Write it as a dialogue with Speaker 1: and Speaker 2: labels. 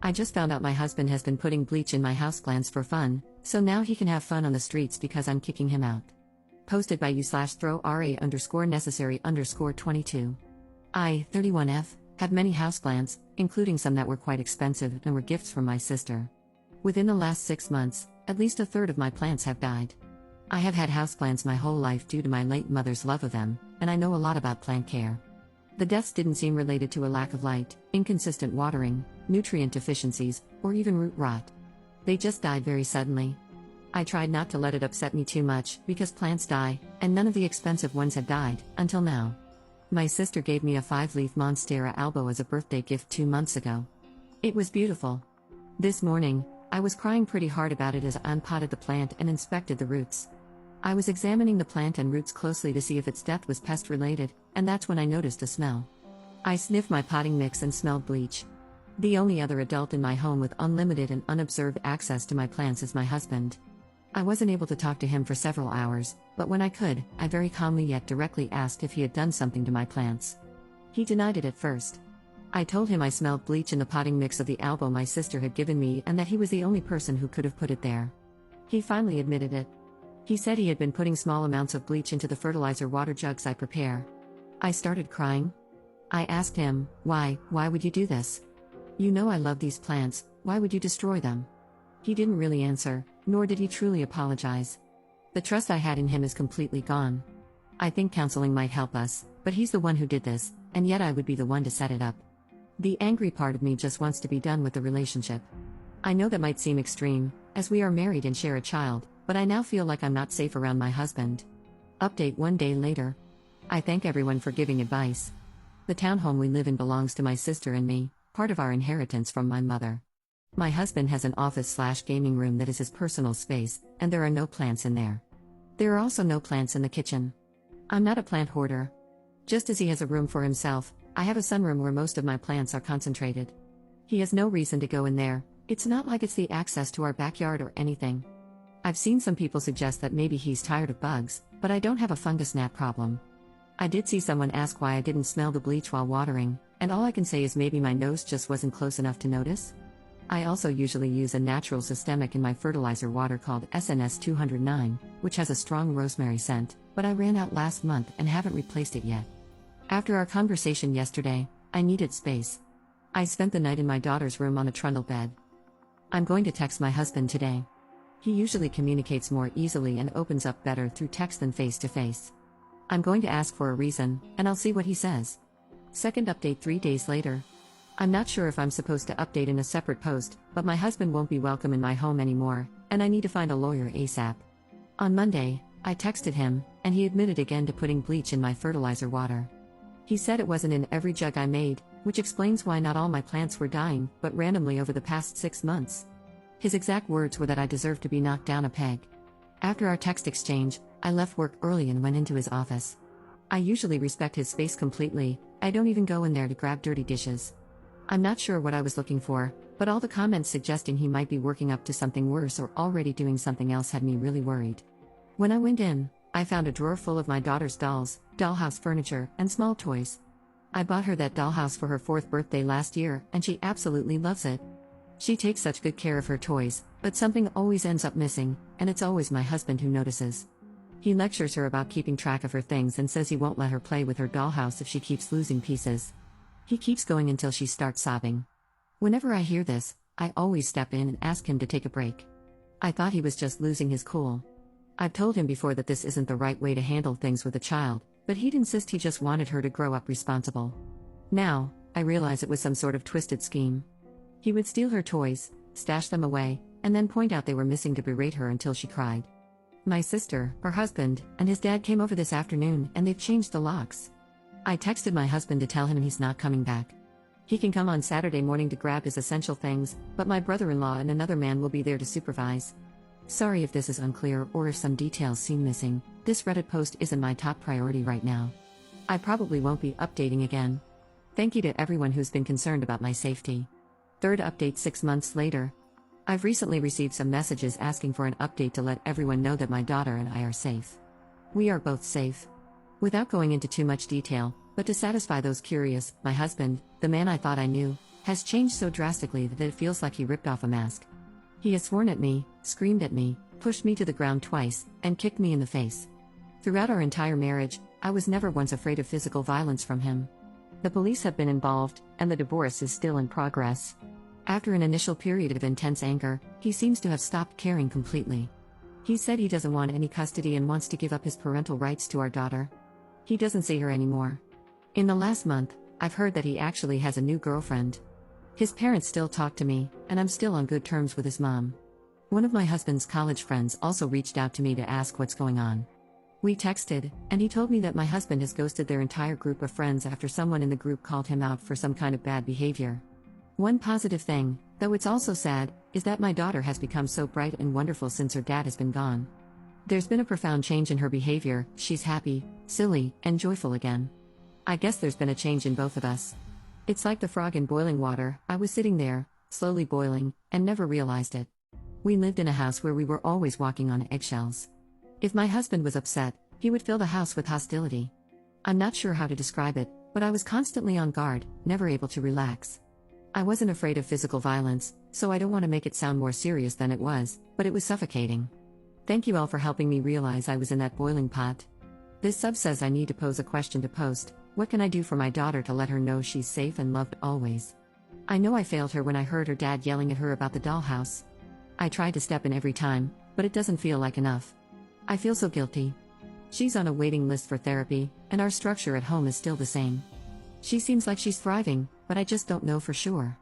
Speaker 1: I just found out my husband has been putting bleach in my houseplants for fun, so now he can have fun on the streets because I'm kicking him out. Posted by you/throw_ra_necessary_22. I, 31F, have many houseplants, including some that were quite expensive and were gifts from my sister. Within the last 6 months, at least a third of my plants have died. I have had houseplants my whole life due to my late mother's love of them, and I know a lot about plant care. The deaths didn't seem related to a lack of light, inconsistent watering, nutrient deficiencies, or even root rot. They just died very suddenly. I tried not to let it upset me too much, because plants die, and none of the expensive ones had died, until now. My sister gave me a 5-leaf Monstera albo as a birthday gift 2 months ago. It was beautiful. This morning, I was crying pretty hard about it as I unpotted the plant and inspected the roots. I was examining the plant and roots closely to see if its death was pest-related, and that's when I noticed a smell. I sniffed my potting mix and smelled bleach. The only other adult in my home with unlimited and unobserved access to my plants is my husband. I wasn't able to talk to him for several hours, but when I could, I very calmly yet directly asked if he had done something to my plants. He denied it at first. I told him I smelled bleach in the potting mix of the albo my sister had given me and that he was the only person who could have put it there. He finally admitted it. He said he had been putting small amounts of bleach into the fertilizer water jugs I prepare. I started crying. I asked him, why would you do this? You know I love these plants, why would you destroy them? He didn't really answer, nor did he truly apologize. The trust I had in him is completely gone. I think counseling might help us, but he's the one who did this, and yet I would be the one to set it up. The angry part of me just wants to be done with the relationship. I know that might seem extreme, as we are married and share a child, but I now feel like I'm not safe around my husband. Update 1 day later. I thank everyone for giving advice. The townhome we live in belongs to my sister and me, part of our inheritance from my mother. My husband has an office/gaming room that is his personal space, and there are no plants in there. There are also no plants in the kitchen. I'm not a plant hoarder. Just as he has a room for himself, I have a sunroom where most of my plants are concentrated. He has no reason to go in there. It's not like it's the access to our backyard or anything. I've seen some people suggest that maybe he's tired of bugs, but I don't have a fungus gnat problem. I did see someone ask why I didn't smell the bleach while watering, and all I can say is maybe my nose just wasn't close enough to notice. I also usually use a natural systemic in my fertilizer water called SNS 209, which has a strong rosemary scent, but I ran out last month and haven't replaced it yet. After our conversation yesterday, I needed space. I spent the night in my daughter's room on a trundle bed. I'm going to text my husband today. He usually communicates more easily and opens up better through text than face-to-face. I'm going to ask for a reason, and I'll see what he says. Second update 3 days later. I'm not sure if I'm supposed to update in a separate post, but my husband won't be welcome in my home anymore, and I need to find a lawyer ASAP. On Monday, I texted him, and he admitted again to putting bleach in my fertilizer water. He said it wasn't in every jug I made, which explains why not all my plants were dying, but randomly over the past 6 months. His exact words were that I deserved to be knocked down a peg. After our text exchange, I left work early and went into his office. I usually respect his space completely. I don't even go in there to grab dirty dishes. I'm not sure what I was looking for, but all the comments suggesting he might be working up to something worse or already doing something else had me really worried. When I went in, I found a drawer full of my daughter's dolls, dollhouse furniture, and small toys. I bought her that dollhouse for her 4th birthday last year, and she absolutely loves it. She takes such good care of her toys, but something always ends up missing, and it's always my husband who notices. He lectures her about keeping track of her things and says he won't let her play with her dollhouse if she keeps losing pieces. He keeps going until she starts sobbing. Whenever I hear this, I always step in and ask him to take a break. I thought he was just losing his cool. I've told him before that this isn't the right way to handle things with a child, but he'd insist he just wanted her to grow up responsible. Now, I realize it was some sort of twisted scheme. He would steal her toys, stash them away, and then point out they were missing to berate her until she cried. My sister, her husband, and his dad came over this afternoon and they've changed the locks. I texted my husband to tell him he's not coming back. He can come on Saturday morning to grab his essential things, but my brother-in-law and another man will be there to supervise. Sorry if this is unclear or if some details seem missing. This Reddit post isn't my top priority right now. I probably won't be updating again. Thank you to everyone who's been concerned about my safety. Third update 6 months later. I've recently received some messages asking for an update to let everyone know that my daughter and I are safe. We are both safe. Without going into too much detail, but to satisfy those curious, my husband, the man I thought I knew, has changed so drastically that it feels like he ripped off a mask. He has sworn at me, screamed at me, pushed me to the ground twice, and kicked me in the face. Throughout our entire marriage, I was never once afraid of physical violence from him. The police have been involved, and the divorce is still in progress. After an initial period of intense anger, he seems to have stopped caring completely. He said he doesn't want any custody and wants to give up his parental rights to our daughter. He doesn't see her anymore. In the last month, I've heard that he actually has a new girlfriend. His parents still talk to me, and I'm still on good terms with his mom. One of my husband's college friends also reached out to me to ask what's going on. We texted, and he told me that my husband has ghosted their entire group of friends after someone in the group called him out for some kind of bad behavior. One positive thing, though it's also sad, is that my daughter has become so bright and wonderful since her dad has been gone. There's been a profound change in her behavior, she's happy, silly, and joyful again. I guess there's been a change in both of us. It's like the frog in boiling water. I was sitting there, slowly boiling, and never realized it. We lived in a house where we were always walking on eggshells. If my husband was upset, he would fill the house with hostility. I'm not sure how to describe it, but I was constantly on guard, never able to relax. I wasn't afraid of physical violence, so I don't want to make it sound more serious than it was, but it was suffocating. Thank you all for helping me realize I was in that boiling pot. This sub says I need to pose a question to post. What can I do for my daughter to let her know she's safe and loved always? I know I failed her when I heard her dad yelling at her about the dollhouse. I tried to step in every time, but it doesn't feel like enough. I feel so guilty. She's on a waiting list for therapy, and our structure at home is still the same. She seems like she's thriving, but I just don't know for sure.